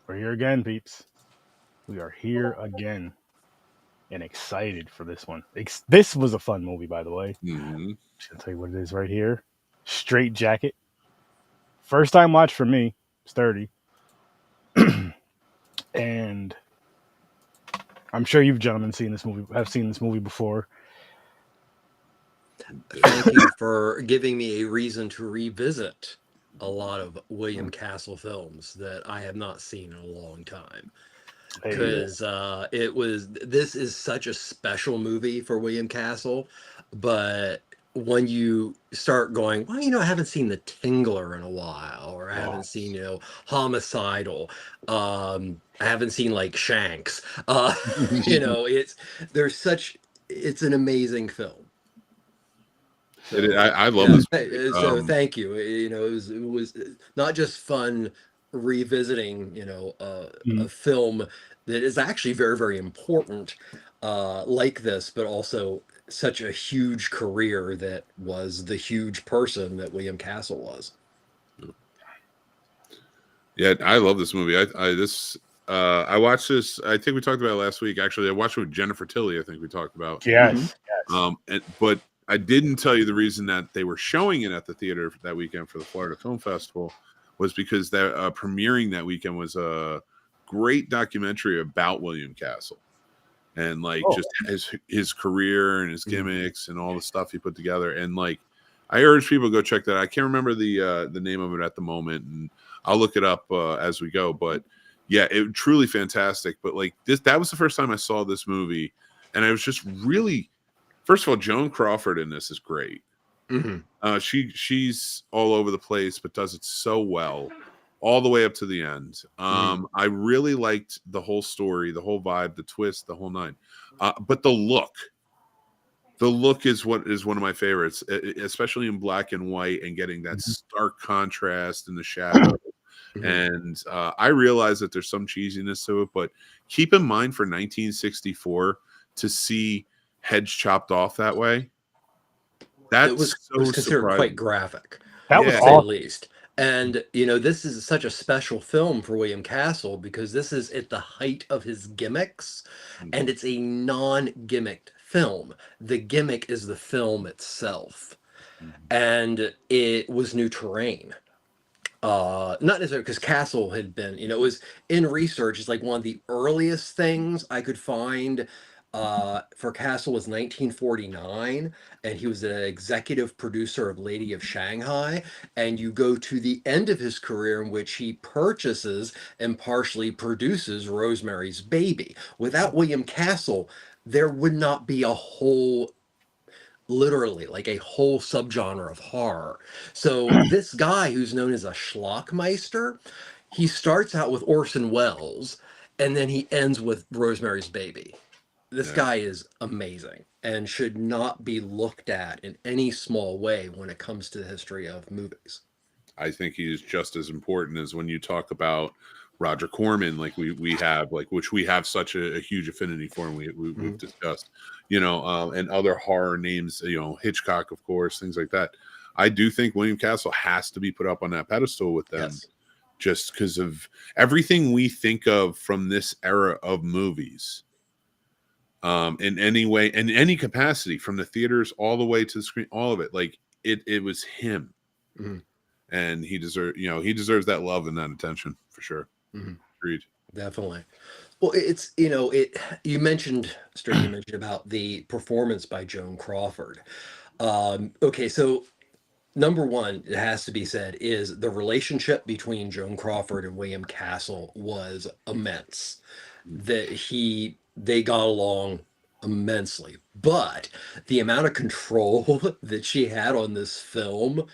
We're here again, peeps. We are here again and excited for this one. This was a fun movie, by the way. Hmm. Just gonna tell you what it is right here. Strait-Jacket. First time watch for me. Sturdy. And I'm sure you've gentlemen seen this movie. Have seen this movie before. Thank you for giving me a reason to revisit a lot of William Castle films that I have not seen in a long time. Hey, Because this is such a special movie for William Castle. But when you start going, well, I haven't seen The Tingler in a while, or I haven't seen, Homicidal, I haven't seen like Shanks. It's there's such it's an amazing film. So I love yeah, this movie. so thank you. It was not just fun revisiting, a mm, film that is actually very, very important, like this, but also such a huge career that was the huge person that William Castle was. Yeah, I love this movie. I watched this. I think we talked about it last week. Actually, I watched it with Jennifer Tilly. I think we talked about. yes, yes. But I didn't tell you the reason that they were showing it at the theater that weekend for the Florida Film Festival was because that premiering that weekend was a great documentary about William Castle and like Oh, just his career and his gimmicks and all the stuff he put together. And like, I urge people to go check that. I can't remember the name of it at the moment, and I'll look it up as we go. But yeah, it truly fantastic. But like that was the first time I saw this movie, and I was just really. First of all, Joan Crawford in this is great. Mm-hmm. She's all over the place, but does it so well, all the way up to the end. I really liked the whole story, the whole vibe, the twist, the whole nine. But the look is what is one of my favorites, especially in black and white and getting that mhm. stark contrast in the shadow. Mm-hmm. And I realize that there's some cheesiness to it, but keep in mind for 1964 to see heads chopped off that way. That's It was so considered quite surprising. graphic, That to was Yeah, say the awesome. least. And this is such a special film for William Castle because this is at the height of his gimmicks, and it's a non-gimmicked film. The gimmick is the film itself, and it was new terrain. Not necessarily because Castle had been, it was in research. It's like one of the earliest things I could find for Castle was 1949, and he was an executive producer of Lady of Shanghai. And you go to the end of his career in which he purchases and partially produces Rosemary's Baby. Without William Castle, there would not be a whole literally like a whole subgenre of horror. So this guy who's known as a schlockmeister, he starts out with Orson Welles and then he ends with Rosemary's Baby. This yeah. guy is amazing and should not be looked at in any small way when it comes to the history of movies. I think he is just as important as when you talk about Roger Corman, like we have, like which we have such a huge affinity for, and we've discussed, and other horror names, Hitchcock, of course, things like that. I do think William Castle has to be put up on that pedestal with them, Yes. just because of everything we think of from this era of movies. In any way, in any capacity, from the theaters all the way to the screen, all of it, like it was him. Mhm. And he deserves that love and that attention for sure. Mhm. Agreed. Definitely. Well, it's it. You mentioned, Stuart, you mentioned about the performance by Joan Crawford. Okay, so number one, it has to be said, is the relationship between Joan Crawford and William Castle was immense. That they got along immensely, but the amount of control that she had on this film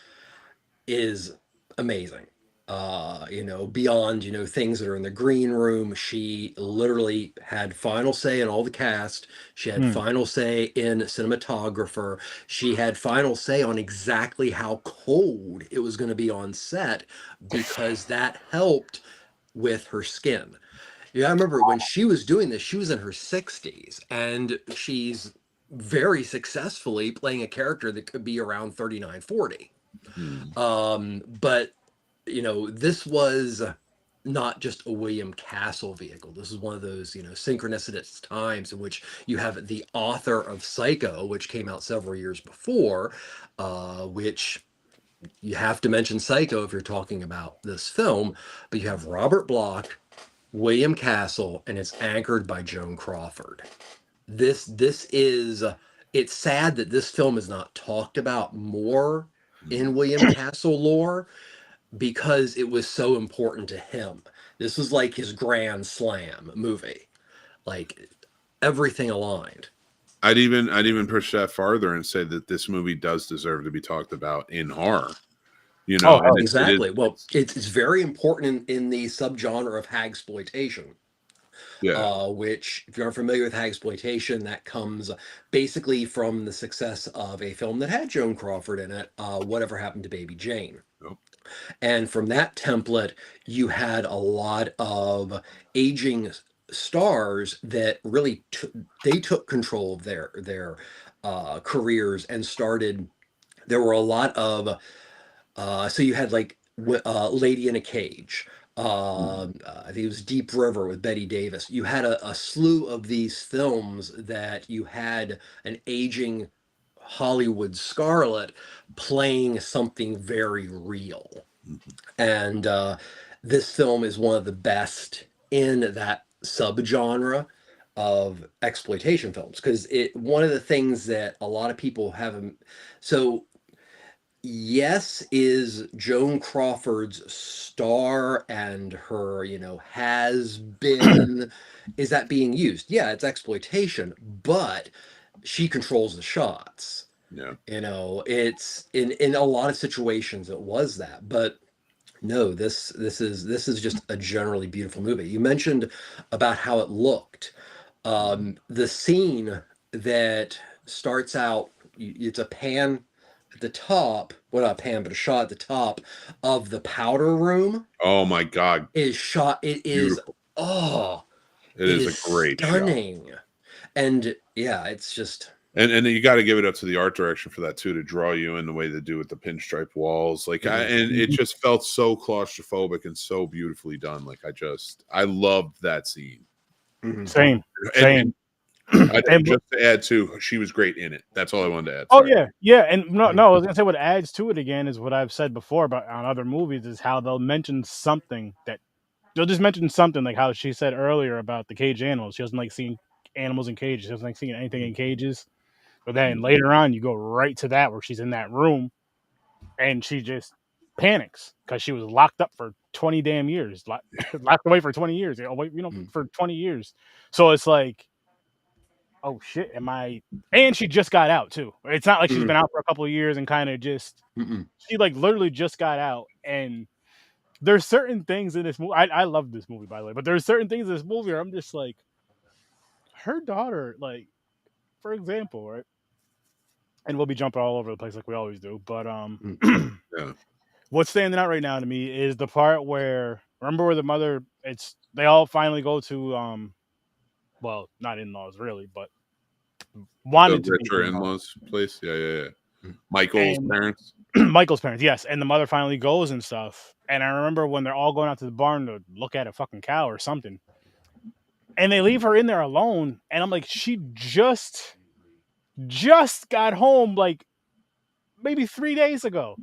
is amazing. Beyond, things that are in the green room, she literally had final say in all the cast. She had Mm. final say in cinematographer. She had final say on exactly how cold it was going to be on set because that helped with her skin. Yeah, I remember when she was doing this, she was in her 60s and she's very successfully playing a character that could be around 39, 40. Hmm. But this was not just a William Castle vehicle. This is one of those, synchronicitous times in which you have the author of Psycho, which came out several years before, which you have to mention Psycho if you're talking about this film, but you have Robert Bloch, William Castle, and it's anchored by Joan Crawford. This is it's sad that this film is not talked about more in William Castle lore because it was so important to him. This was like his grand slam movie. Like everything aligned. I'd even push that farther and say that this movie does deserve to be talked about in horror. And exactly. It's very important in the subgenre of hagsploitation. Yeah. Which, if you're familiar with hagsploitation, that comes basically from the success of a film that had Joan Crawford in it, Whatever Happened to Baby Jane. Nope. And from that template, you had a lot of aging stars that really they took control of their careers and started. There were a lot of so you had like Lady in a Cage. I think it was Deep River with Betty Davis. You had a slew of these films that you had an aging Hollywood Scarlet playing something very real. And this film is one of the best in that subgenre of exploitation films because one of the things that a lot of people haven't. So yes, is Joan Crawford's star and her, has been, is that being used? Yeah, it's exploitation, but she controls the shots. Yeah. It's in a lot of situations it was that, but no, this is just a generally beautiful movie. You mentioned about how it looked. The scene that starts out, it's a pan at the top, well, not a pan, but a shot at the top of the powder room. Oh my God. Is shot. It is, Beautiful. It is a great stunning. shot. And yeah, it's just. And you got to give it up to the art direction for that too, to draw you in the way they do with the pinstripe walls. Like, and it just felt so claustrophobic and so beautifully done. Like, I loved that scene. Same. And just to add to, she was great in it. That's all I wanted to add. Sorry. Yeah, and no, I was gonna say what adds to it again is what I've said before about on other movies is how they'll mention something that they'll just mention something like how she said earlier about the cage animals. She doesn't like seeing animals in cages. She doesn't like seeing anything in cages. But then later on, you go right to that where she's in that room, and she just panics because she was locked up for 20 damn years, locked away for 20 years. For 20 years. So it's like, oh shit, am I? And she just got out too. It's not like she's been out for a couple of years and kind of just. She like literally just got out, and there's certain things in this movie. I love this movie, by the way, but there's certain things in this movie where I'm just like, her daughter, like, for example, right? And we'll be jumping all over the place like we always do. But Yeah. What's standing out right now to me is the part where the mother. They all finally go to well, not in-laws really, but wanted to be richer in-laws place. Yeah. Michael's parents. Michael's parents, yes, and the mother finally goes and stuff. And I remember when they're all going out to the barn to look at a fucking cow or something, and they leave her in there alone. And I'm like, she just got home like maybe 3 days ago,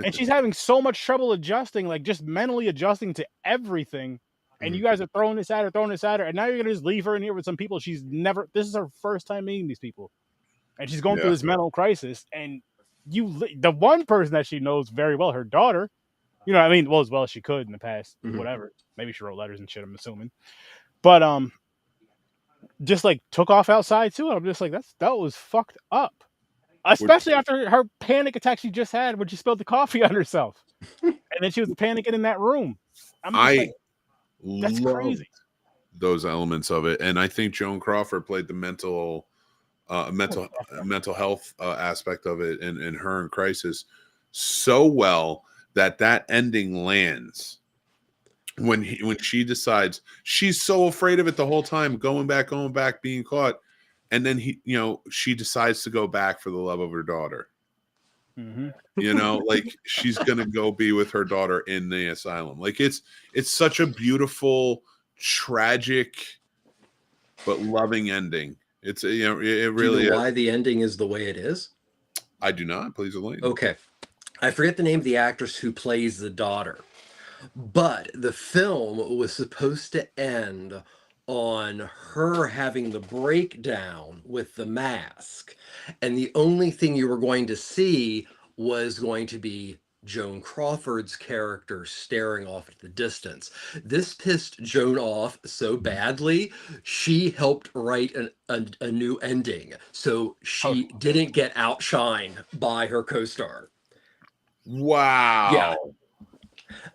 and she's having so much trouble adjusting, like just mentally adjusting to everything. And you guys are throwing this at her, and now you're gonna just leave her in here with some people she's never. This is her first time meeting these people, and she's going through this mental crisis. And the one person that she knows very well, her daughter, well, as well as she could in the past, whatever. Maybe she wrote letters and shit, I'm assuming. But just like took off outside too. And I'm just like, that was fucked up. Especially after her panic attack she just had when she spilled the coffee on herself. And then she was panicking in that room. That's crazy. Those elements of it. And I think Joan Crawford played the mental health aspect of it and her in crisis so well that ending lands when she decides she's so afraid of it the whole time, going back, being caught, and then she decides to go back for the love of her daughter. Mm-hmm. You know, like she's gonna go be with her daughter in the asylum. Like it's such a beautiful, tragic, but loving ending. It's it Do you really know is. why the ending is the way it is? I do not. Please enlighten. Okay. I forget the name of the actress who plays the daughter, but the film was supposed to end on her having the breakdown with the mask. And the only thing you were going to see was going to be Joan Crawford's character staring off at the distance. This pissed Joan off so badly, she helped write a new ending. So she didn't get outshined by her co-star. Wow. Yeah.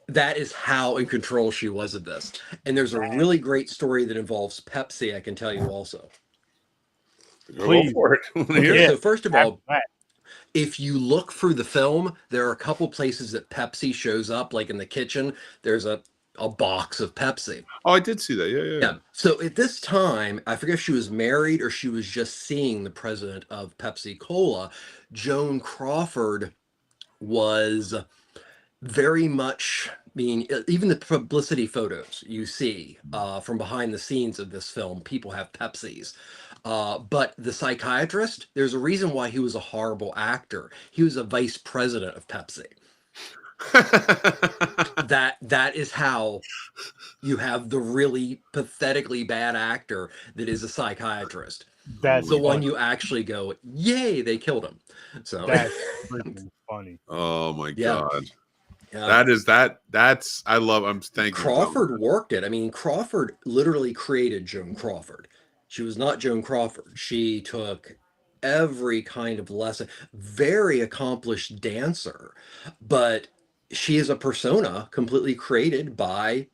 That is how in control she was of this. And there's a really great story that involves Pepsi, I can tell you also. Please. Go for it. Okay, so first of all, Right. if you look through the film, there are a couple places that Pepsi shows up, like in the kitchen, there's a box of Pepsi. Oh, I did see that. Yeah. So at this time, I forget if she was married or she was just seeing the president of Pepsi Cola. Joan Crawford was very much, even the publicity photos you see from behind the scenes of this film, people have Pepsis. But the psychiatrist, there's a reason why he was a horrible actor. He was a vice president of Pepsi. That is how you have the really pathetically bad actor that is a psychiatrist. That's the one funny. you actually go, yay, they killed him. So That's freaking funny. Oh my Yeah. god. Yeah. That's I love. I'm thanking Crawford worked it. I mean, Crawford literally created Joan Crawford. She was not Joan Crawford. She took every kind of lesson. Very accomplished dancer, but she is a persona completely created by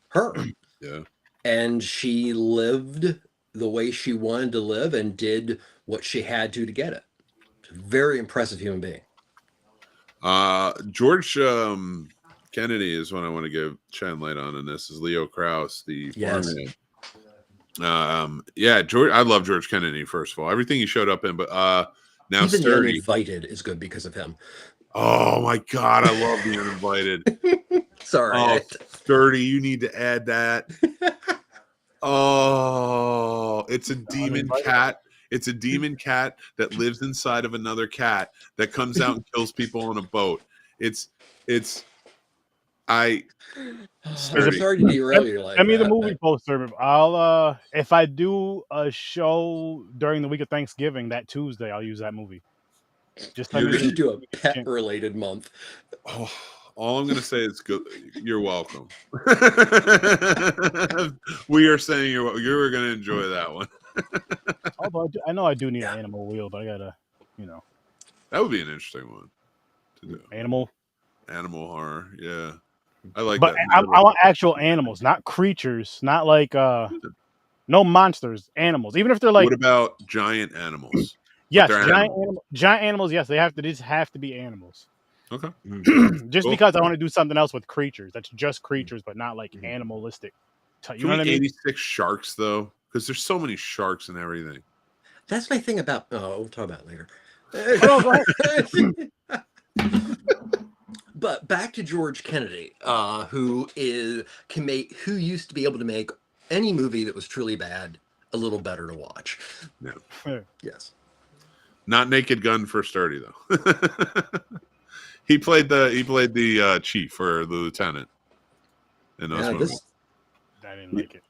her. Yeah. And she lived the way she wanted to live and did what she had to get it. Very impressive human being. George Kennedy is one I want to shine light on, and this is Leo Krause, the farmhand. Yeah, George. I love George Kennedy. First of all, everything he showed up in, but now even Sturdy. The Uninvited is good because of him. Oh my god, I love The Uninvited. Sorry, Sturdy, you need to add that. Oh, it's a demon cat. It's a demon cat that lives inside of another cat that comes out and kills people on a boat. I'm sorry to derail you like that. Send me the movie poster. I'll if I do a show during the week of Thanksgiving that Tuesday, I'll use that movie. Just we should do a pet related month. Oh, all I'm gonna say is good. You're welcome. We are saying you're gonna enjoy that one. Although I know I do need an animal wheel, but I gotta, that would be an interesting one to do. Animal horror, yeah. I like but that. I want actual animals, not creatures, not like no monsters, animals. Even if they're like. What about giant animals? Yes, giant animals. Yes, they have to be animals. Okay. Just because I want to do something else with creatures. That's just creatures, but not like animalistic. You know what I mean? 86 sharks though, because there's so many sharks and everything. That's my thing about. Oh, we'll talk about it later. But back to George Kennedy, who used to be able to make any movie that was truly bad a little better to watch. Yeah. Yes. Not Naked Gun for Sturdy though. He played the chief or the lieutenant in those movies. I didn't like it.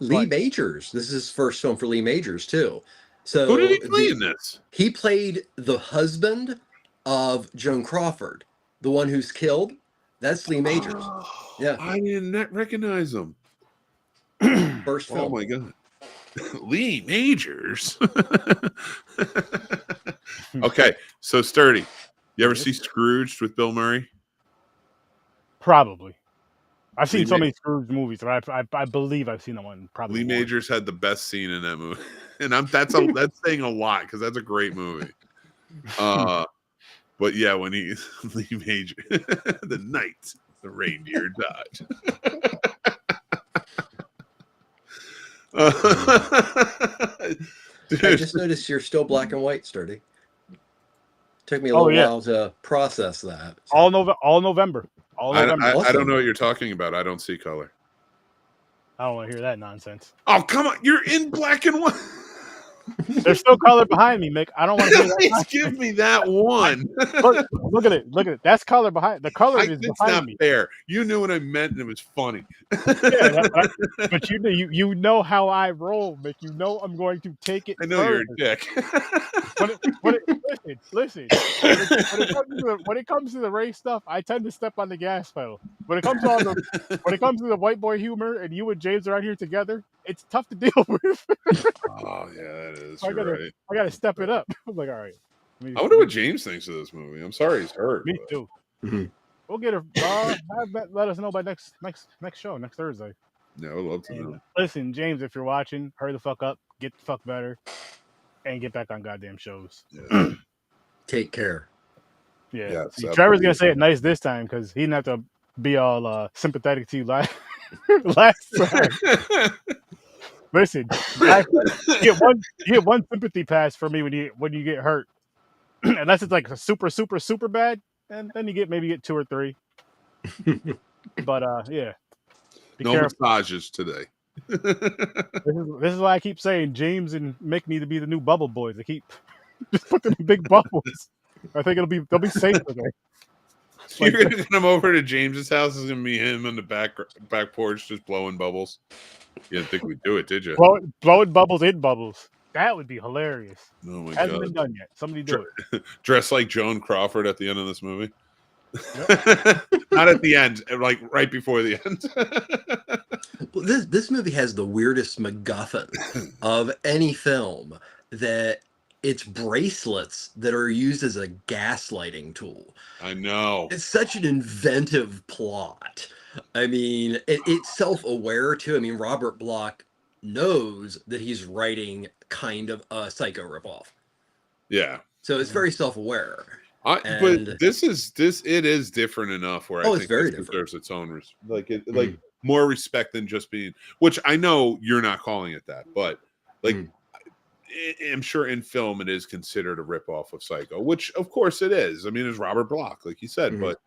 Lee Majors. This is his first film for Lee Majors too. So who did he play in this? He played the husband of Joan Crawford, the one who's killed. That's Lee Majors. Yeah, I didn't recognize him. First film. Oh my god, Lee Majors. Okay, so Sturdy. You ever see Scrooged with Bill Murray? Probably. I've seen so many Scrooge movies, but I believe I've seen that one. Probably. Lee Majors had the best scene in that movie, and that's saying a lot because that's a great movie. But yeah, when Lee Major, the night the reindeer died. I just noticed you're still black and white, Sturdy. Took me a Oh, little yeah. while to process that. So. All November. All November. I don't Awesome. know what you're talking about. I don't see color. I don't want to hear that nonsense. Oh, come on. You're in black and white. There's still color behind me, Mick. I don't want to hear that. Please nonsense. give me that one. Look at it. Look at it. That's color behind. The color is It's behind not me. fair. You knew what I meant, and it was funny. Yeah, but you know how I roll, Mick. You know I'm going to take it. I know further. you're a dick. Listen. When it comes to the race stuff, I tend to step on the gas pedal. When it comes to the white boy humor, and you and James are out here together, it's tough to deal with. Oh yeah, that is. I gotta step it up. I'm like, all right. I wonder what James thinks of this movie. I'm sorry he's hurt. Me too. Mm-hmm. We'll get her. Let us know by next show, next Thursday. Yeah, I would love to know. Listen, James, if you're watching, hurry the fuck up, get the fuck better, and get back on goddamn shows. Yeah. Take care. Yeah. Yes, See, Trevor's gonna say it nice this time because he didn't have to be all sympathetic to you last time. Listen, you get one sympathy pass for me when you get hurt, unless it's like super bad, and then you maybe get 2 or 3. But yeah, no careful. massages today. This is why I keep saying James and Mick need to be the new bubble boys. They keep just put them in big bubbles. I think they'll be safe today. You're gonna come over to James's house. It's gonna be him on the back porch just blowing bubbles. You didn't think we'd do it, did you? Blowing bubbles in bubbles. That would be hilarious. Oh my Hasn't god! been done yet. Somebody do it. Dress like Joan Crawford at the end of this movie. Yep. Not at the end, like right before the end. Well, this movie has the weirdest MacGuffin of any film, that it's bracelets that are used as a gaslighting tool. I know. It's such an inventive plot. I mean, it's self-aware too. I mean, Robert Bloch knows that he's writing kind of a Psycho ripoff. Yeah. So it's very self-aware. But it is different enough where I think it's very different. There's its own like more respect than just being, which I know you're not calling it that, but like I'm sure in film it is considered a ripoff of Psycho, which of course it is. I mean, it's Robert Bloch, like you said, but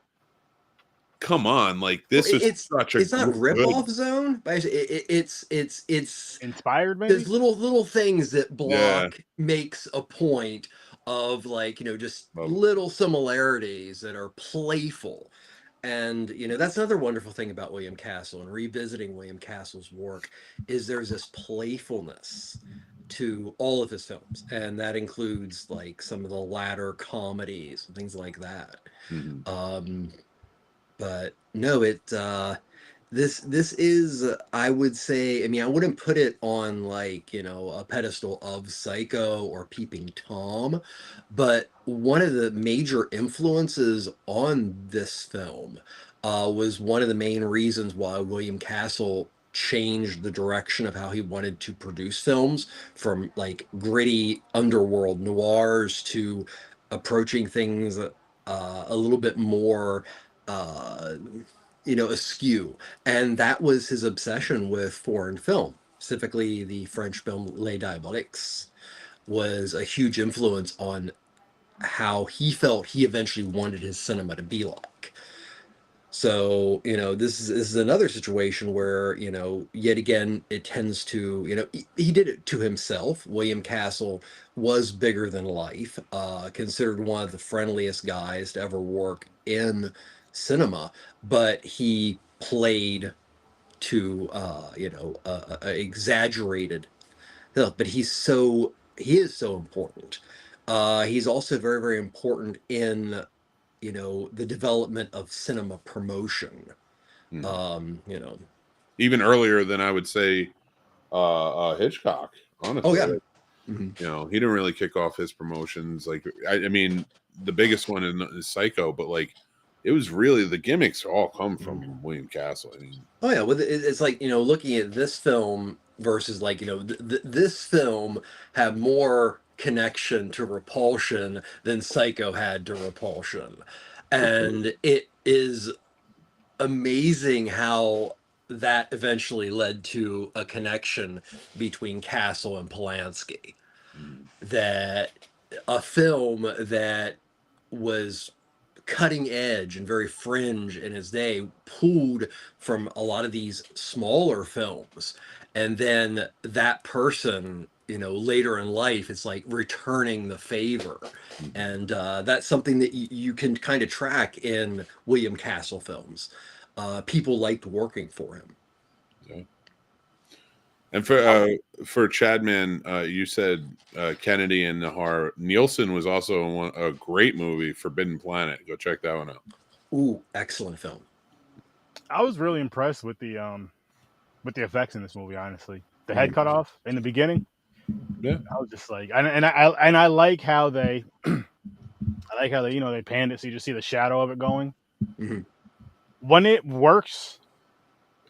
come on, like this is such a. It's not ripoff zone, but it's inspired. Maybe there's little things that Bloch makes a point of, like, you know, just little similarities that are playful. And, you know, that's another wonderful thing about William Castle and revisiting William Castle's work, is there's this playfulness to all of his films, and that includes like some of the latter comedies and things like that. But no, this is, I would say, I mean, I wouldn't put it on, like, you know, a pedestal of Psycho or Peeping Tom, but one of the major influences on this film was one of the main reasons why William Castle changed the direction of how he wanted to produce films, from like gritty underworld noirs to approaching things a little bit more you know, askew. And that was his obsession with foreign film, specifically the French film Les Diaboliques was a huge influence on how he felt he eventually wanted his cinema to be like. So, you know, this is another situation where, you know, yet again, it tends to, you know, he did it to himself. William Castle was bigger than life, considered one of the friendliest guys to ever work in cinema, but he played to, you know, exaggerated, but he is so important. He's also very, very important in, you know, the development of cinema promotion. You know, even earlier than I would say Hitchcock, honestly. Oh yeah. You know, he didn't really kick off his promotions. Like, I mean, the biggest one is Psycho, but like, it was really, the gimmicks all come from William Castle. I mean, oh yeah, well, it's like, you know, looking at this film versus, like, you know, this film had more connection to Repulsion than Psycho had to Repulsion, and it is amazing how that eventually led to a connection between Castle and Polanski. That a film that was cutting edge and very fringe in his day, pulled from a lot of these smaller films. And then that person, later in life, it's like returning the favor. And that's something that you can kind of track in William Castle films. People liked working for him. Yeah. And for Chadman, you said Kennedy and Nahar. Nielsen was also a great movie, Forbidden Planet. Go check that one out. Ooh, excellent film. I was really impressed with the effects in this movie. Honestly, the head cut off in the beginning. Yeah, I was just like, I like how they, they panned it so you just see the shadow of it going. Mm-hmm. When it works,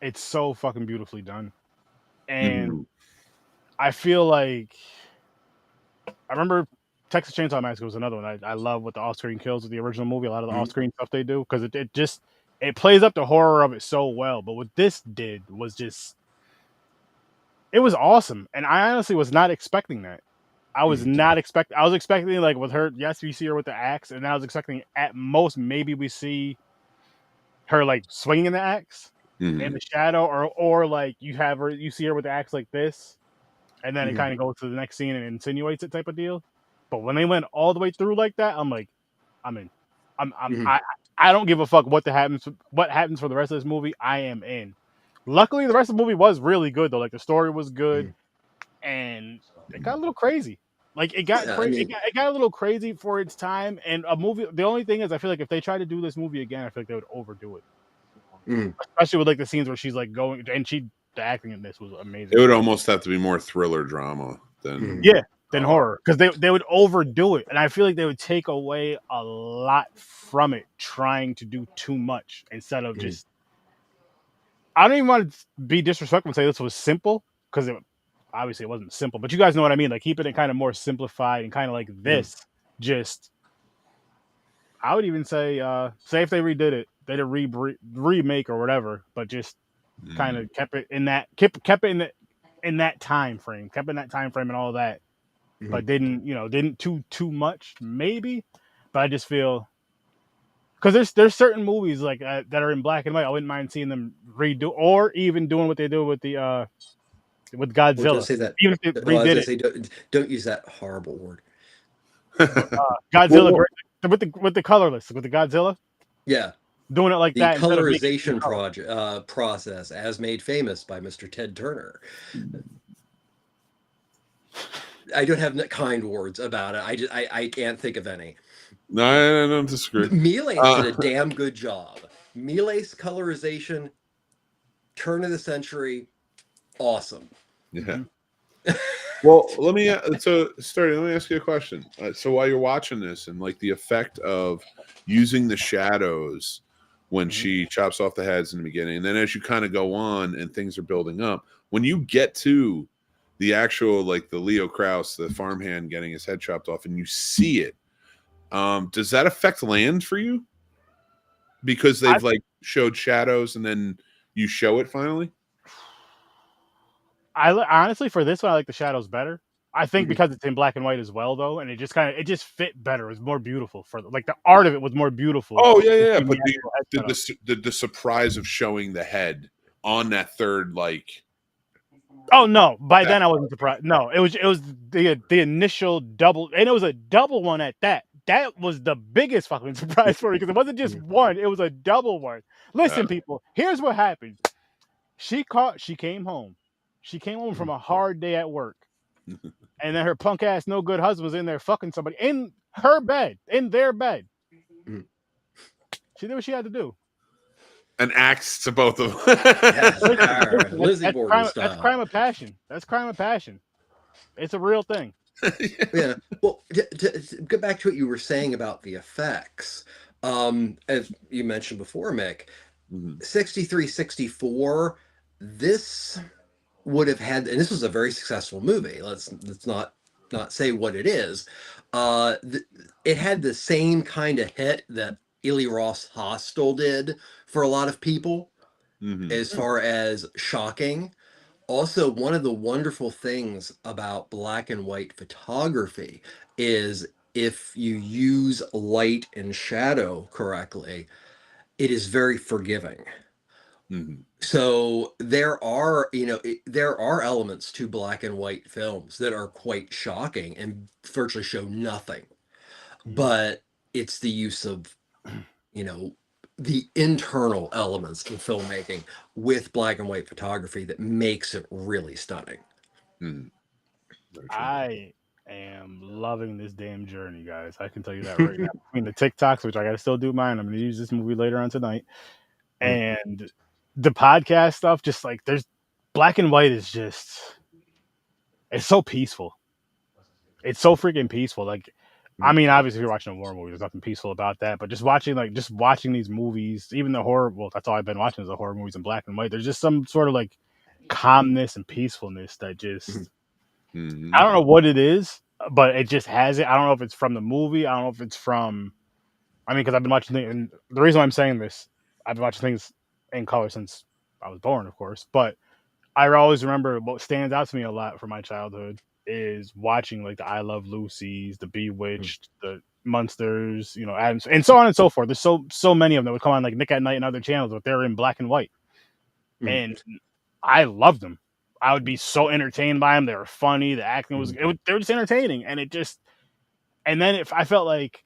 it's so fucking beautifully done, and I feel like I remember Texas Chainsaw Massacre was another one. I love what the off-screen kills of the original movie. A lot of the off-screen stuff they do because it plays up the horror of it so well. But what this did was just, it was awesome, and I honestly was not expecting that. I was expecting like with her. Yes, we see her with the axe, and I was expecting at most maybe we see her like swinging the axe in the shadow, or like you see her with the axe like this, and then it kind of goes to the next scene and insinuates it type of deal. But when they went all the way through like that, I'm like, I'm in. I don't give a fuck what happens for the rest of this movie. I am in. Luckily, the rest of the movie was really good though. Like the story was good, and it got a little crazy. Like it got crazy. It got a little crazy for its time. And a movie. The only thing is, I feel like if they tried to do this movie again, I feel like they would overdo it. Especially with like the scenes where she's like going, and the acting in this was amazing. It would almost have to be more thriller drama than than horror, because they would overdo it, and I feel like they would take away a lot from it, trying to do too much instead of just. I don't even want to be disrespectful and say this was simple, because obviously it wasn't simple, but you guys know what I mean. Like keeping it kind of more simplified and kind of like this. Just, I would even say if they redid it, they did a remake or whatever, but just kind of kept it in that in that time frame, and all that. But didn't too much maybe. But I just feel, because there's certain movies like that are in black and white. I wouldn't mind seeing them redo, or even doing what they do with the with Godzilla. Say that. Even if they redid it. Don't use that horrible word. Godzilla with the colorless, with the Godzilla. Yeah. Doing it like the that. The colorization process, as made famous by Mr. Ted Turner. I don't have kind words about it. I can't think of any. No, I don't disagree. Miele did a damn good job. Miele's colorization, turn of the century, awesome. Yeah. Well, let me ask you a question. So while you're watching this, and like the effect of using the shadows when she chops off the heads in the beginning, and then as you kind of go on and things are building up, when you get to the actual, like the Leo Krause, the farmhand getting his head chopped off, and you see it, does that affect land for you? Because they've like showed shadows and then you show it finally? I honestly, for this one, I like the shadows better. I think because it's in black and white as well, though, and it just fit better. It was more beautiful for like the art of it was more beautiful. Oh yeah. But the surprise of showing the head on that third, like. Oh no! By then I wasn't surprised. No, it was the initial double, and it was a double one at that. That was the biggest fucking surprise for me, because it wasn't just one; it was a double one. Listen, people, here's what happened. She came home. She came home from a hard day at work, and then her punk ass, no good husband was in there fucking somebody in her bed, in their bed. She did what she had to do. An axe to both of them. Lizzie Borden style. That's crime of passion. That's crime of passion. It's a real thing. Yeah. Well, to get back to what you were saying about the effects, as you mentioned before, Mick, 63, 64, this would have had, and this was a very successful movie. Let's not say what it is. It had the same kind of hit that Eli Roth's Hostel did for a lot of people, as far as shocking. Also, one of the wonderful things about black and white photography is if you use light and shadow correctly, it is very forgiving. Mhm. So there are, there are elements to black and white films that are quite shocking and virtually show nothing. But it's the use of, the internal elements of filmmaking with black and white photography that makes it really stunning. Mhm. Very true. I am loving this damn journey, guys. I can tell you that right now. Between the TikToks, which I got to still do mine, I'm going to use this movie later on tonight, and the podcast stuff. Just like there's black and white is just, it's so peaceful. It's so freaking peaceful. Like, I mean, obviously, if you're watching a horror movie, there's nothing peaceful about that. But just watching these movies, even the horror. Well, that's all I've been watching is the horror movies in black and white. There's just some sort of like calmness and peacefulness that just, Mhm. I don't know what it is, but it just has it. I don't know if it's from the movie. I don't know if it's from. I mean, because I've been watching things, and the reason why I'm saying this, I've been watching things in color since I was born, of course. But I always remember what stands out to me a lot from my childhood is watching like the I Love Lucy's, the Bewitched, the Munsters, Adams, and so on and so forth. There's so many of them that would come on like Nick at Night and other channels, but they're in black and white, and I loved them. I would be so entertained by them. They were funny. The acting they were just entertaining, and then I felt like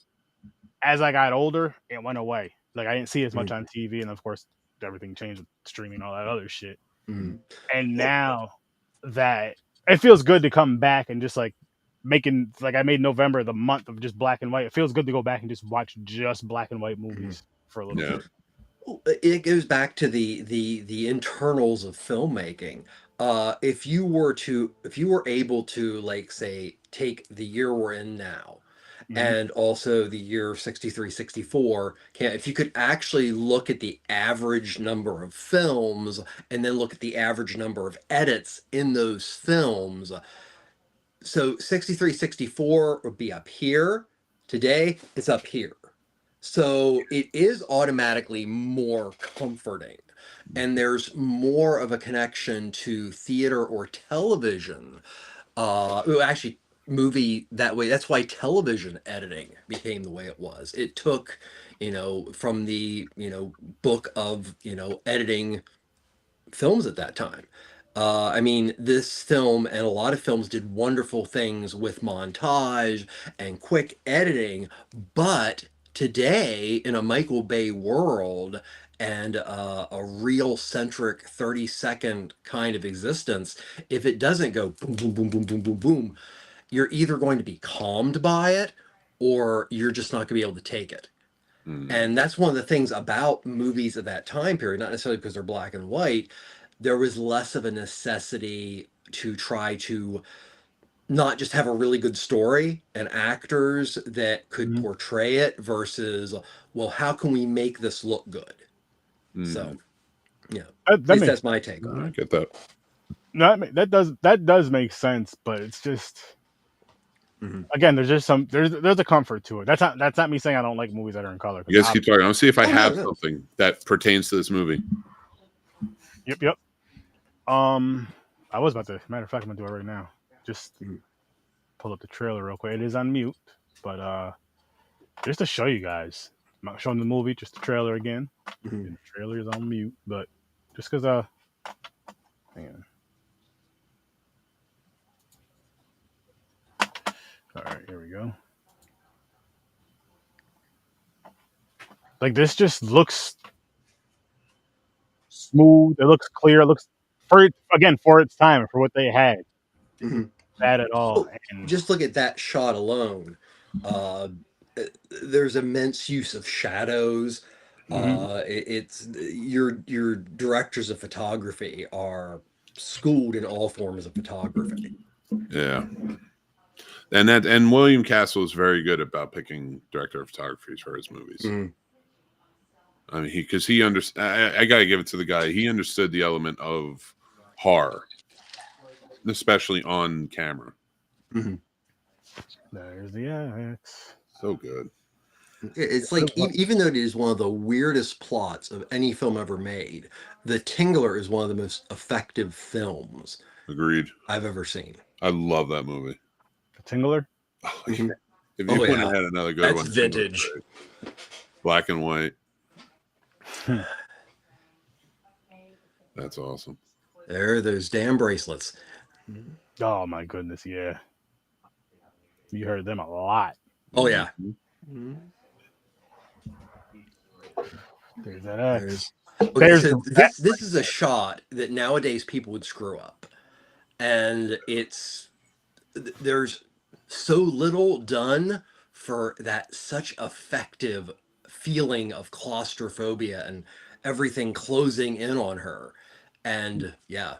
as I got older, it went away. Like I didn't see as much on TV, and of course everything changed with streaming and all that other shit. And now that it feels good to come back and just like making like I made November the month of just black and white. It feels good to go back and just watch just black and white movies for a little bit. It goes back to the internals of filmmaking. If you were able to, like, say, take the year we're in now and also the year 63, 64, if you could actually look at the average number of films and then look at the average number of edits in those films. So 63, 64 would be up here. Today, it's up here. So it is automatically more comforting. And there's more of a connection to theater or television. Actually, movie that way. That's why television editing became the way it was. It took, from the, book of, editing films at that time. I mean, this film and a lot of films did wonderful things with montage and quick editing, but today, in a Michael Bay world and a real centric 30-second kind of existence, if it doesn't go boom, boom, boom, boom, boom, boom, boom, you're either going to be calmed by it or you're just not going to be able to take it. And that's one of the things about movies of that time period, not necessarily because they're black and white. There was less of a necessity to try to not just have a really good story and actors that could portray it versus, well, how can we make this look good? So, yeah, at least that's my take on I it. get that. No, that does make sense, but it's just again, there's just there's a comfort to it. That's not me saying I don't like movies that are in color. You guys keep talking. I'll see if I have no. something that pertains to this movie. Yep. I was about to. Matter of fact, I'm gonna do it right now. Just pull up the trailer real quick. It is on mute, but just to show you guys, I'm not showing the movie, just the trailer again. The trailer is on mute, but just because hang on. All right, here we go. Like this just looks smooth. It looks clear. It looks for its time for what they had. Bad at all. And Just look at that shot alone. There's immense use of shadows. It's your directors of photography are schooled in all forms of photography. Yeah. And William Castle is very good about picking director of photography for his movies. I mean, because he understood. I gotta give it to the guy. He understood the element of horror, especially on camera. there's the axe. So good. It's like, even though it is one of the weirdest plots of any film ever made, The Tingler is one of the most effective films Agreed. I've ever seen. I love that movie. The Tingler. Oh, If you wouldn't have had another good That's one, vintage. Black and white. That's awesome. There are those damn bracelets. Oh my goodness, yeah. You heard them a lot. Oh yeah. There's that X. Okay, so this is a shot that nowadays people would screw up, and there's so little done for that such effective feeling of claustrophobia and everything closing in on her, and yeah.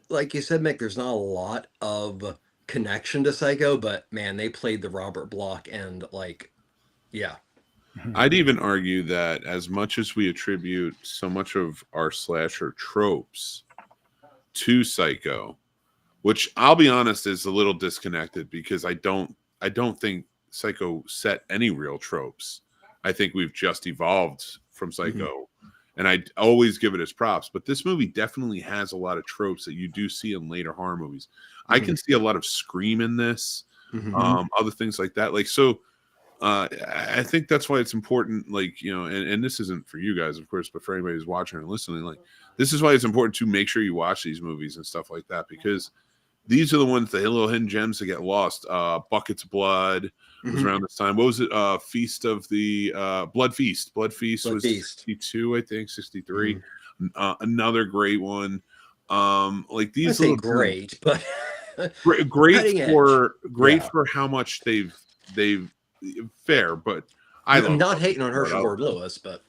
Like you said, Mick, there's not a lot of connection to Psycho, but man, they played the Robert Bloch and like, yeah. I'd even argue that as much as we attribute so much of our slasher tropes to Psycho, which I'll be honest is a little disconnected because I don't think Psycho set any real tropes. I think we've just evolved from Psycho. And I always give it its props, but this movie definitely has a lot of tropes that you do see in later horror movies. I can see a lot of Scream in this, other things like that. Like, so I think that's why it's important, like, you know, and this isn't for you guys, of course, but for anybody who's watching and listening, like, this is why it's important to make sure you watch these movies and stuff like that, because these are the ones, the little hidden gems that get lost. Buckets of Blood was around this time. What was it? Feast of the Blood Feast. Blood Feast was 62, I think, 63. Another great one. Like these little great, but great for how much they've fair, but I'm not hating on Herschel Ward Lewis, but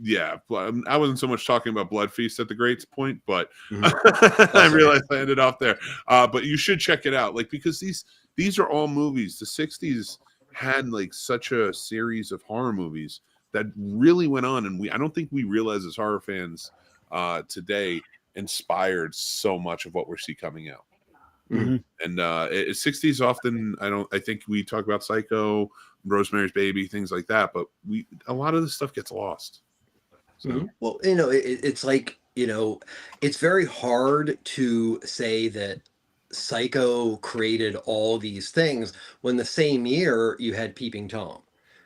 yeah, I wasn't so much talking about Blood Feast at the greats point, but I realized I ended off there. But you should check it out, like, because these are all movies. The 60s had like such a series of horror movies that really went on, and I don't think we realize as horror fans today inspired so much of what we're see coming out. And 60s often, I think we talk about Psycho, Rosemary's Baby, things like that, but a lot of this stuff gets lost. So. Well, you know, it's like, you know, it's very hard to say that Psycho created all these things when the same year you had Peeping Tom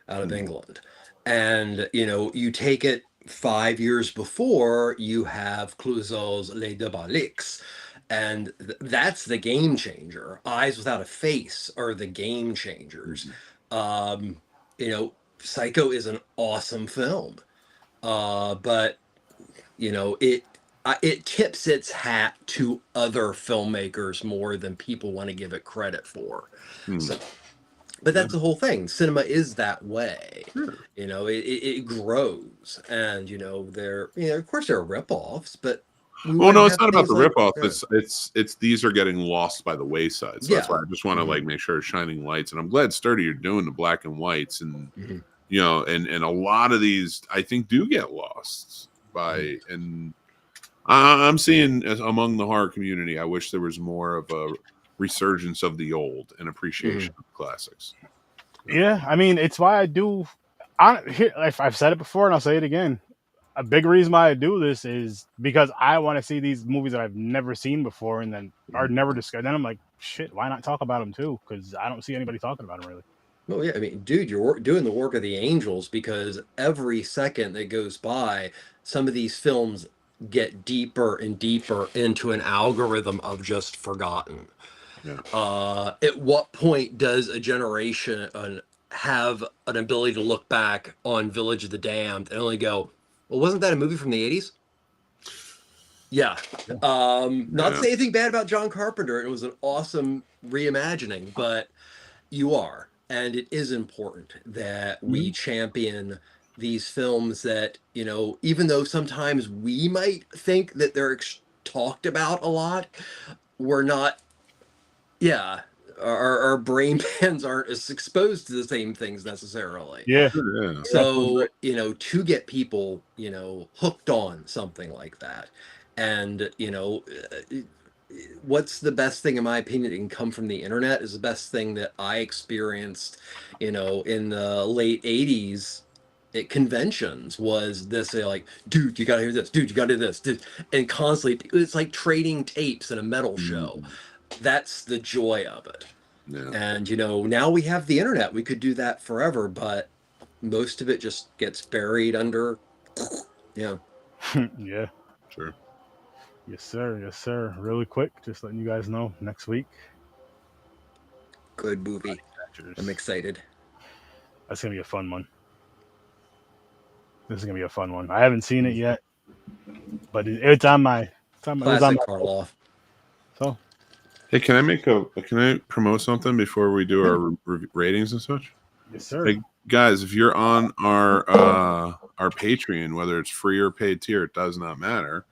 out of England, and you know, you take it 5 years before, you have Clouzot's Les Diaboliques. And that's the game changer. Eyes Without a Face are the game changers. You know, Psycho is an awesome film, but you know, it tips its hat to other filmmakers more than people want to give it credit for. So, but that's the whole thing. Cinema is that way. You know, it grows, and you know, of course there are ripoffs, but well, no, it's not about the ripoff. It's these are getting lost by the wayside. So that's why I just want to like make sure it's shining lights. And I'm glad, Sturdy, you're doing the black and whites, and you know, and a lot of these I think do get lost by. And I'm seeing among the horror community, I wish there was more of a resurgence of the old and appreciation of classics. Yeah, I mean, it's why I do. I've said it before, and I'll say it again. A big reason why I do this is because I want to see these movies that I've never seen before and then are never discussed. Then I'm like, shit, why not talk about them too? Because I don't see anybody talking about them really. Well, yeah, I mean, dude, you're doing the work of the angels, because every second that goes by, some of these films get deeper and deeper into an algorithm of just forgotten. At what point does a generation have an ability to look back on Village of the Damned and only go, well, wasn't that a movie from the 80s? Yeah. Not to say anything bad about John Carpenter. It was an awesome reimagining, but you are. And it is important that we champion these films that, you know, even though sometimes we might think that they're talked about a lot, we're not, our brain pans aren't as exposed to the same things necessarily. Yeah. So, you know, to get people, you know, hooked on something like that. And, you know, what's the best thing, in my opinion, that can come from the internet is the best thing that I experienced, you know, in the late 80s at conventions was this, they're like, dude, you gotta hear this, dude, you gotta do this, dude. And constantly, it's like trading tapes in a metal show. That's the joy of it. Yeah. And now we have the internet, we could do that forever, but most of it just gets buried under. Yeah. Yeah. Sure. Yes, sir. Yes, sir. Really quick, just letting you guys know, next week. Good movie. I'm excited. That's gonna be a fun one. This is gonna be a fun one. I haven't seen it yet, but it's on my. Classic Karloff. So, hey, can I promote something before we do our ratings and such? Yes, sir. Hey, guys, if you're on our Patreon, whether it's free or paid tier, it does not matter.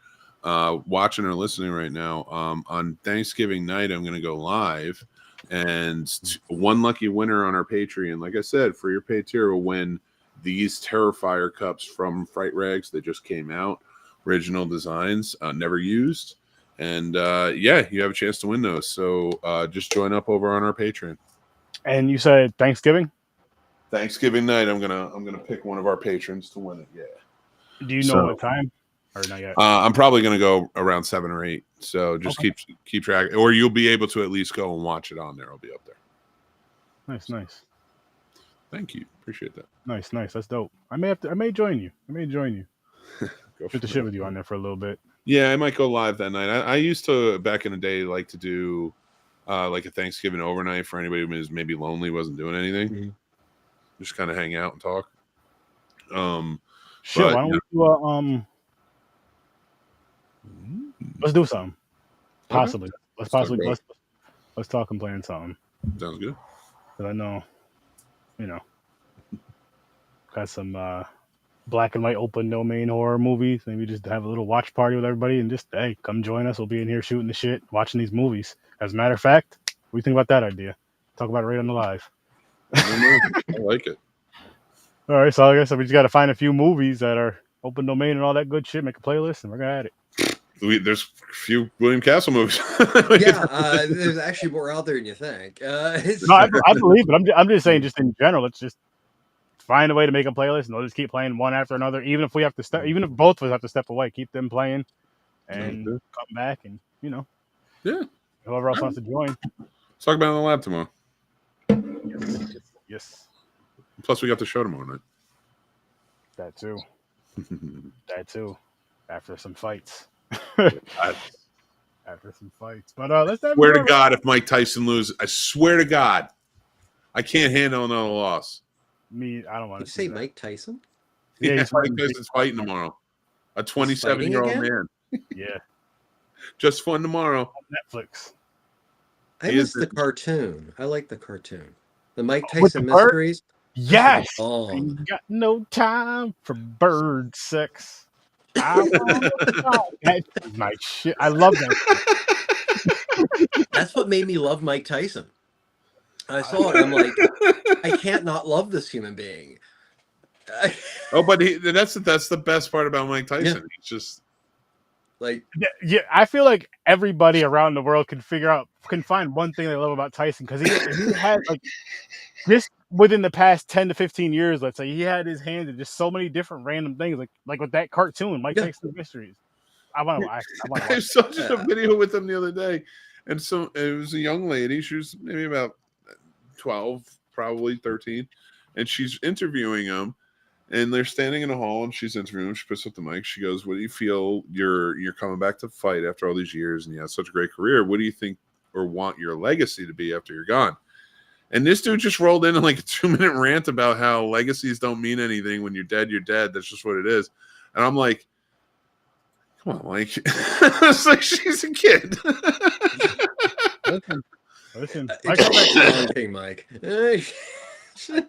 Watching or listening right now, on Thanksgiving night, I'm going to go live, and one lucky winner on our Patreon, like I said, free or paid tier, will win these Terrifier cups from Fright Rags. They just came out, original designs, never used, and yeah, you have a chance to win those. So just join up over on our Patreon. And you said Thanksgiving night, I'm gonna pick one of our patrons to win it. Yeah. Do you know what time? Or not yet? I'm probably gonna go around 7 or 8. So just keep track, or you'll be able to at least go and watch it on there. I'll be up there. Nice. Thank you. Appreciate that. Nice. That's dope. I may join you. Go Shoot the shit with you on there for a little bit. Yeah, I might go live that night. I used to, back in the day, like to do like a Thanksgiving overnight for anybody who was maybe lonely, wasn't doing anything. Mm-hmm. Just kind of hang out and talk. Shit, why don't we do let's do something. Possibly. Okay. Let's talk and plan something. Sounds good. Because I know, got some black and white open domain horror movies. Maybe just have a little watch party with everybody and just, hey, come join us. We'll be in here shooting the shit, watching these movies. As a matter of fact, what do you think about that idea? Talk about it right on the live. I like it. All right, so I guess we just got to find a few movies that are open domain and all that good shit, make a playlist, and we're going to add it. There's a few William Castle movies. Yeah, there's actually more out there than you think. No, I believe it. I'm just saying, just in general, let's just find a way to make a playlist, and we'll just keep playing one after another. Even if we have to even if both of us have to step away, keep them playing, and come back, and yeah, whoever else wants to join. Let's talk about it in the lab tomorrow. Yes. Plus, we got the show tomorrow night. That too. After some fights. After some fights. But let's have swear to God, if Mike Tyson loses, I swear to God, I can't handle another loss. I don't want to say Mike Tyson. Yeah, Mike Tyson's fighting tomorrow. A 27-year-old man. Yeah. Just fun tomorrow. On Netflix. I miss the cartoon. I like the cartoon. The Mike Tyson Mysteries. Yes. You got no time for bird sex. That's my shit. I love that. That's what made me love Mike Tyson. I saw it. I'm like, I can't not love this human being. But that's the best part about Mike Tyson. Yeah. He's just like, yeah. I feel like everybody around the world can find one thing they love about Tyson, because he had like this within the past 10 to 15 years. Let's say he had his hands in just so many different random things, like with that cartoon, Mike Tyson Mysteries. I want to. I saw just a video with him the other day, and so it was a young lady. She was maybe about 12, probably 13, and she's interviewing him. And they're standing in the hall, and she's interviewing him. She puts up the mic. She goes, "What do you feel you're coming back to fight after all these years, and you have such a great career? What do you think or want your legacy to be after you're gone?" And this dude just rolled in like a 2-minute rant about how legacies don't mean anything. When you're dead, you're dead. That's just what it is. And I'm like, come on, Mike. It's like she's a kid. Listen. Mike. I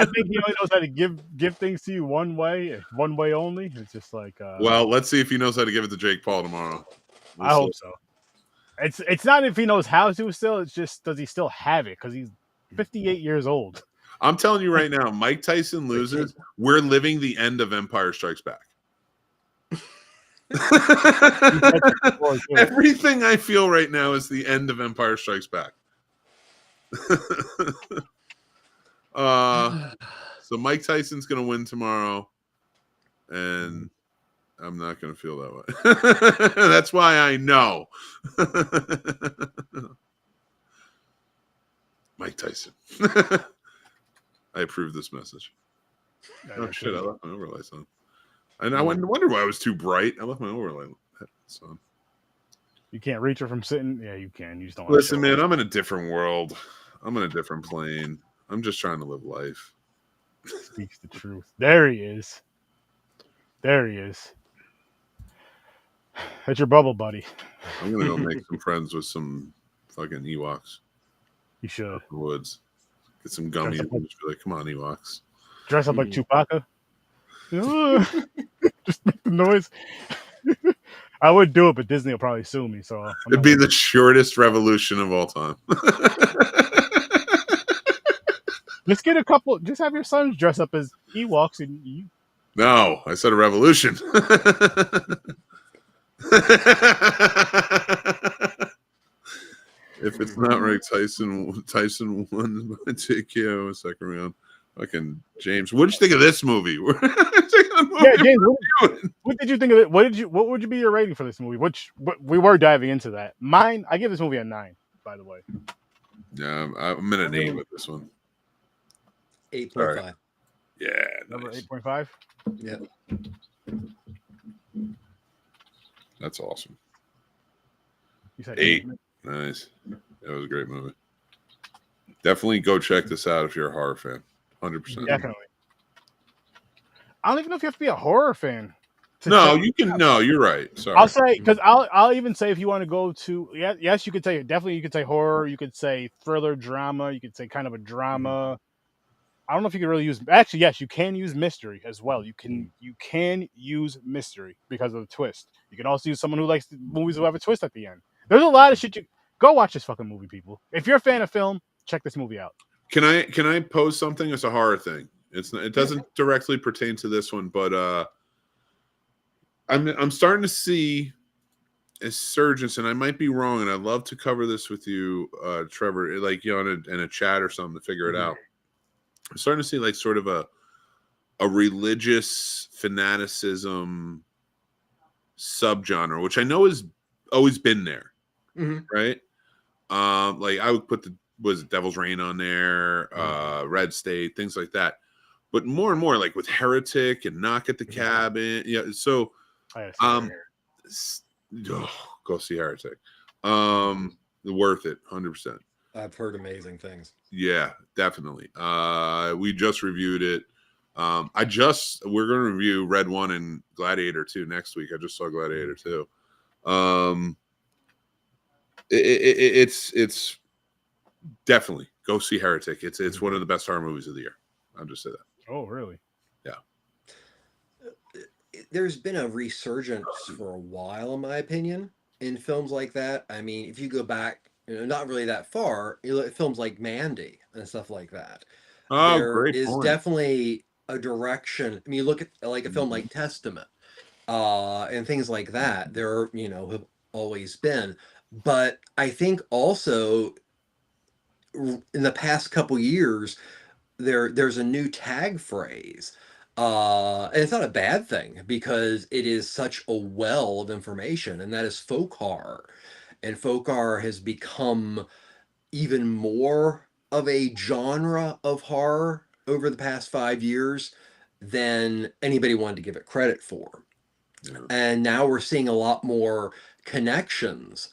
think he only knows how to give things to you one way only. It's just like well, let's see if he knows how to give it to Jake Paul tomorrow. I hope so. It's not if he knows how to still, it's just does he still have it, because he's 58 years old. I'm telling you right now, Mike Tyson loses, we're living the end of Empire Strikes Back. Everything I feel right now is the end of Empire Strikes Back. So So Mike Tyson's going to win tomorrow, and I'm not going to feel that way. That's why I know. Mike Tyson. I approve this message. Oh, shit. I left my overlays on. And I wonder why I was too bright. I left my overlay on. You can't reach her from sitting? Yeah, you can. You just don't Listen, man, I'm in a different world. I'm in a different plane. I'm just trying to live life. Speaks the truth. There he is. There he is. That's your bubble buddy. I'm going to go make some friends with some fucking Ewoks. You should. In the woods. Get some gummies and just be like, come on, Ewoks. Dress up like Chewbacca. Just make the noise. I would do it, but Disney will probably sue me. So it'd be the shortest revolution of all time. Just get a couple. Just have your sons dress up as Ewoks, and you. No, I said a revolution. If it's not right, Tyson won by TKO second round. Fucking James, what did you think of this movie? Yeah, James, what did you think of it? What would you be your rating for this movie? We were diving into that. Mine, I give this movie a 9, by the way. Yeah, I'm in an 8 with this one. 8.5. Yeah, Number nice. 8.5. Yeah, that's awesome. You said 8. Nice. That was a great movie. Definitely go check this out if you're a horror fan. 100%. Definitely. I don't even know if you have to be a horror fan. No, you can. No, you're right. Sorry. I'll say, because I'll even say if you want to go to yes, you could say definitely. You could say horror. You could say thriller, drama. You could say kind of a drama. I don't know if you can really use. Actually, yes, you can use mystery as well. You can use mystery because of the twist. You can also use someone who likes movies who have a twist at the end. There's a lot of shit. Go watch this fucking movie, people. If you're a fan of film, check this movie out. Can I pose something? It's a horror thing. It doesn't directly pertain to this one, but I'm starting to see a surgence, and I might be wrong, and I'd love to cover this with you, Trevor, like in a chat or something to figure it out. I'm starting to see like sort of a religious fanaticism subgenre, which I know has always been there, right? Like I would put Devil's Reign on there, Red State, things like that. But more and more, like with Heretic and Knock at the Cabin, yeah. So, go see Heretic. Worth it, 100%. I've heard amazing things. Yeah, definitely. We just reviewed it. We're going to review Red 1 and Gladiator 2 next week. I just saw Gladiator 2. It's definitely go see Heretic. It's one of the best horror movies of the year. I'll just say that. Oh, really? Yeah. There's been a resurgence for a while, in my opinion, in films like that. I mean, if you go back, not really that far, you look at films like Mandy and stuff like that. Oh, there great is point. Definitely a direction. I mean, you look at like a film like Testament, and things like that. There, have always been. But I think also in the past couple years, there's a new tag phrase. And it's not a bad thing because it is such a well of information, and that is folk horror. And folk horror has become even more of a genre of horror over the past 5 years than anybody wanted to give it credit for. Yeah. And now we're seeing a lot more connections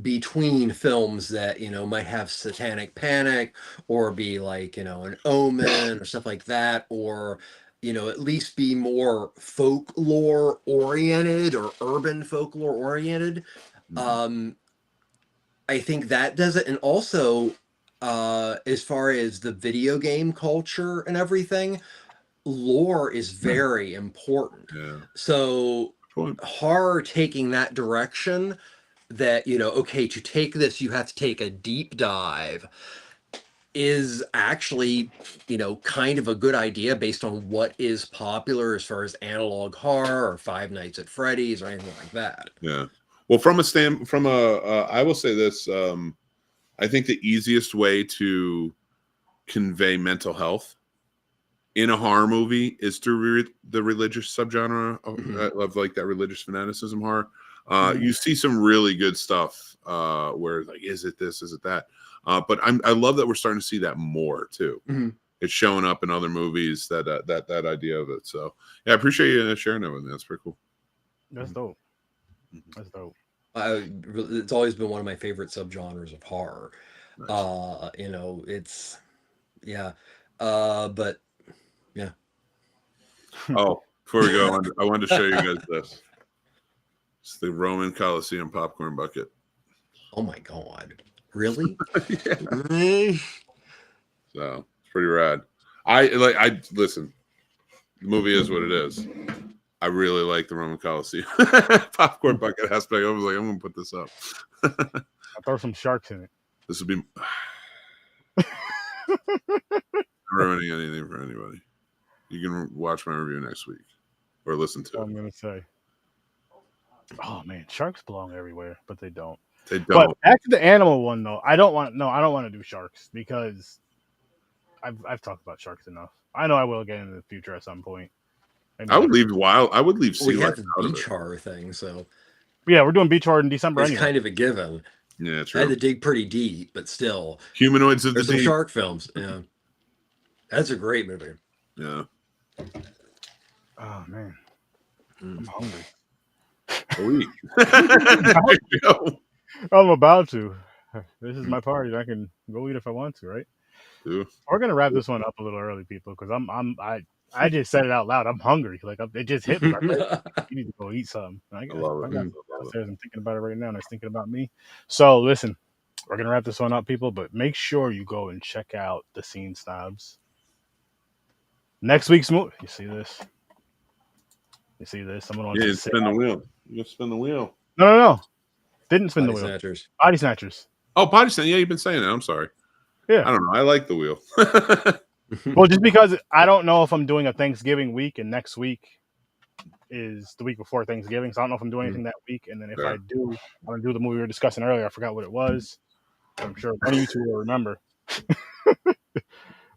between films that might have satanic panic or be like an Omen or stuff like that, or at least be more folklore oriented or urban folklore oriented. I think that does it. And also as far as the video game culture and everything, lore is very important. So horror taking that direction, that okay, to take this you have to take a deep dive, is actually kind of a good idea based on what is popular as far as analog horror or Five Nights at Freddy's or anything like that. Yeah. Well, I will say this, I think the easiest way to convey mental health in a horror movie is through the religious subgenre Mhm. of like that religious fanaticism horror. Mhm. You see some really good stuff where like, is it this, is it that? But I love that we're starting to see that more too. Mhm. It's showing up in other movies, that idea of it. So yeah, I appreciate you sharing that with me. That's pretty cool. That's dope. That's dope. It's always been one of my favorite subgenres of horror. Nice. You know, it's yeah. But yeah. Oh, before we go, I wanted to show you guys this. It's the Roman Coliseum popcorn bucket. Oh my God. Really? Yeah. Really? So it's pretty rad. I listen, the movie is what it is. I really like the Roman Coliseum popcorn bucket aspect. I was like, I'm gonna put this up. I'll throw some sharks in it. This would be ruining anything for anybody. You can watch my review next week or listen to I'm it. gonna say. Oh man, sharks belong everywhere, but they don't. They But don't. back to the animal one though. I don't want to do sharks because I've talked about sharks enough. I know I will again in the future at some point. Maybe I would never. leave wild. I would leave sea We life have the out of beach it. horror thing, so Yeah, we're doing beach horror in December it's anyway. kind of a given. Yeah, I had true. to dig pretty deep, but still, Humanoids of the there's some deep. shark films. Yeah, that's a great movie. Yeah. Oh man, I'm hungry. Week. There you go. I'm about to. This is my party. I can go eat if I want to, right? Dude. We're gonna wrap this one up a little early, people, because I just said it out loud. I'm hungry. Like it just hit me. Like, you need to go eat something. I love it. I got downstairs. I'm thinking about it right now, and it's thinking about me. So listen, we're gonna wrap this one up, people. But make sure you go and check out the Scene Snobs. Next week's movie. You see this? You see this? Someone wants Yeah, to spin the wheel. You gotta spin the wheel. No. Didn't spin Body the wheel. Snatchers. Body Snatchers. Oh, potty stand. Yeah, you've been saying that. I'm sorry. Yeah. I don't know. I like the wheel. Well, just because I don't know if I'm doing a Thanksgiving week, and next week is the week before Thanksgiving, so I don't know if I'm doing anything that week. And then if I do, I'm gonna do the movie we were discussing earlier. I forgot what it was. I'm sure one of you two will remember.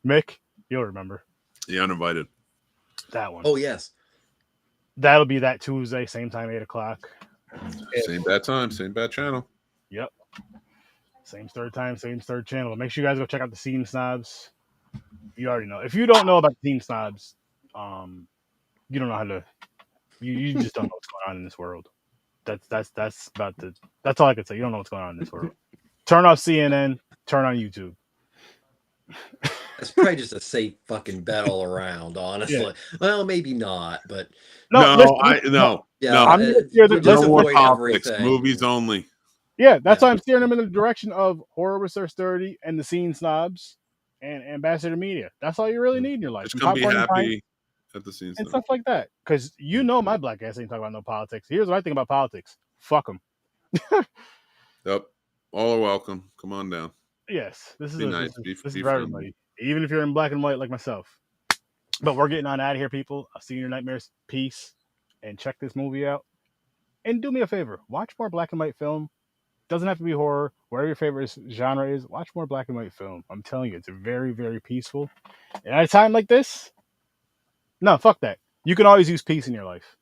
Mick, you'll remember The Uninvited. that one. Oh yes. That'll be that Tuesday, same time, 8:00. Same bad time, same bad channel. Yep. Same third time, same third channel. Make sure you guys go check out the Scene Snobs. You already know. If you don't know about the Scene Snobs, you don't know how to. You just don't know what's going on in this world. That's all I can say. You don't know what's going on in this world. Turn off CNN. Turn on YouTube. That's probably just a safe fucking bet all around, honestly. Yeah. Well, maybe not, but No. yeah, I'm gonna steer them. just Listen, avoid politics, everything. movies only. Yeah, that's Yeah. why I'm steering them in the direction of HorrorWithSirSturdy and the Scene Snobs and Ambassador Media. That's all you really need in your life. Just And come be popcorn and happy at the scene. and stuff like that. Because you know my black ass ain't talking about no politics. Here's what I think about politics. Fuck them. Yep. All are welcome. Come on down. Yes, this is Be nice. this Be is for friendly. everybody, even if you're in black and white like myself. But we're getting on out of here, people. I'll see you in your nightmares. Peace, and check this movie out. And do me a favor, watch more black and white film. Doesn't have to be horror. Whatever your favorite genre is, watch more black and white film. I'm telling you, it's very, very peaceful. And at a time like this, no, fuck that. You can always use peace in your life.